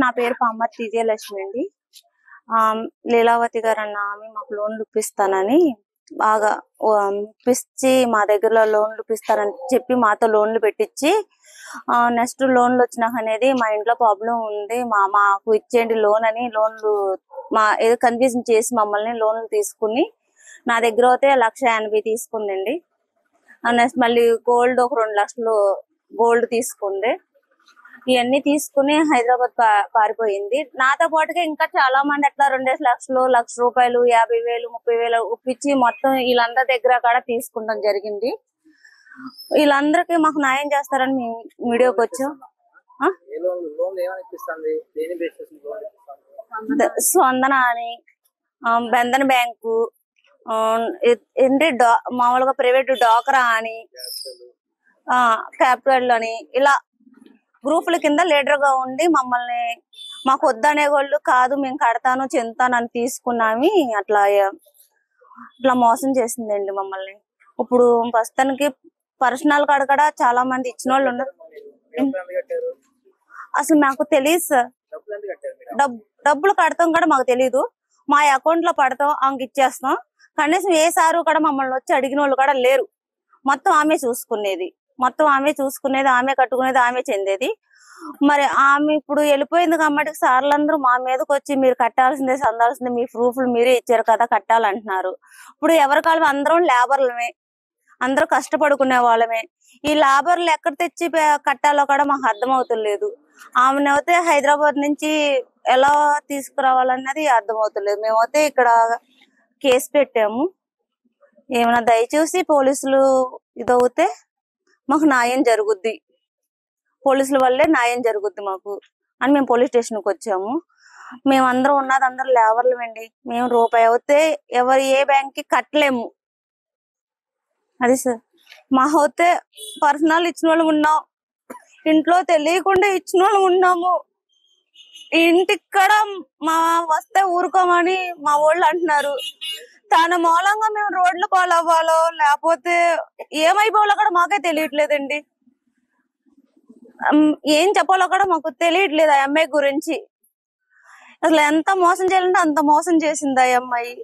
నా పేరు పామర్ విజయలక్ష్మి అండి. లీలావతి గారు అన్న ఆమె మాకు లోన్లు ఇప్పిస్తానని బాగా ఇప్పించి మా దగ్గరలో లోన్లు ఇప్పిస్తారని చెప్పి మాతో లోన్లు పెట్టించి నెక్స్ట్ లోన్లు వచ్చినాక అనేది మా ఇంట్లో ప్రాబ్లం ఉంది, మాకు ఇచ్చేయండి లోన్ అని లోన్లు మా ఏదో కన్ఫ్యూజన్ చేసి మమ్మల్ని లోన్లు తీసుకుని నా దగ్గర అయితే 1,80,000 తీసుకుందండి. నెక్స్ట్ మళ్ళీ గోల్డ్ ఒక 2 లక్షలు గోల్డ్ తీసుకుంది. ఇవన్నీ తీసుకుని హైదరాబాద్ పారిపోయింది. నాతో పాటుగా ఇంకా చాలా మంది అట్లా 2 లక్షలు, 1,00,000 రూపాయలు, 50,000, 30,000 ఒప్పించి మొత్తం వీళ్ళందరి దగ్గర కూడా తీసుకుంటాం జరిగింది. వీళ్ళందరికీ మాకు న్యాయం చేస్తారని మేము మీడియాకి వచ్చాం. స్పందన అని, బంధన్ బ్యాంకు, ఏంటి మామూలుగా ప్రైవేట్ డాక్రా అని, క్యాపిటల్ అని, ఇలా గ్రూపుల కింద లీడర్ గా ఉండి మమ్మల్ని మాకు వద్దనే వాళ్ళు కాదు మేము కడతాను చెందుతాను అని తీసుకున్నామి. అట్లా మోసం చేసిందండి మమ్మల్ని. ఇప్పుడు ప్రస్తుతానికి పర్సనల్ కాడ కూడా చాలా మంది ఇచ్చిన వాళ్ళు ఉన్నారు. అసలు మాకు తెలియదు సార్, డబ్బులు కడతాం కూడా మాకు తెలీదు. మా అకౌంట్ లో పడతాం, ఆమెకి ఇచ్చేస్తాం. కనీసం ఏ సారు కూడా మమ్మల్ని వచ్చి అడిగిన వాళ్ళు కూడా లేరు. మొత్తం ఆమె చూసుకునేది, ఆమె కట్టుకునేది, ఆమె చెందేది. మరి ఆమె ఇప్పుడు వెళ్ళిపోయింది కాబట్టి సార్లందరూ మా మీదకి వచ్చి మీరు కట్టాల్సిందే, చెందాల్సిందే, మీ ప్రూఫ్లు మీరే ఇచ్చారు కదా కట్టాలంటున్నారు. ఇప్పుడు ఎవరి కాలం అందరం లేబర్లమే, అందరూ కష్టపడుకునే వాళ్ళమే. ఈ లేబర్లు ఎక్కడ తెచ్చి కట్టాలో కూడా మాకు అర్థమవుతలేదు. ఆమెనైతే హైదరాబాద్ నుంచి ఎలా తీసుకురావాలన్నది అర్థమవుతలేదు. మేమైతే ఇక్కడ కేసు పెట్టాము. ఏమైనా దయచేసి పోలీసులు ఇదవుతే మాకు న్యాయం జరుగుద్ది, పోలీసుల వల్లే న్యాయం జరుగుద్ది మాకు అని మేము పోలీస్ స్టేషన్కి వచ్చాము. మేమందరం ఉన్నది అందరం లేవర్లమండి. మేము రూపాయి అవుతే ఎవరు ఏ బ్యాంక్ కి కట్టలేము. అది సార్ మా అయితే పర్సనల్ ఇచ్చిన వాళ్ళు ఉన్నాం, ఇంట్లో తెలియకుండా ఇచ్చిన వాళ్ళు ఉన్నాము. ఇంటికి కూడా మా వస్తే ఊరుకోమని మా వాళ్ళు అంటున్నారు. తన మూలంగా మేము రోడ్లు పాలవ్వాలో లేకపోతే ఏమైపోవాలో కూడా మాకే తెలియట్లేదండి. ఏం చెప్పాలో కూడా మాకు తెలియట్లేదు ఆ అమ్మాయి గురించి. అసలు ఎంత మోసం చేయాలంటే అంత మోసం చేసింది ఆ అమ్మాయి.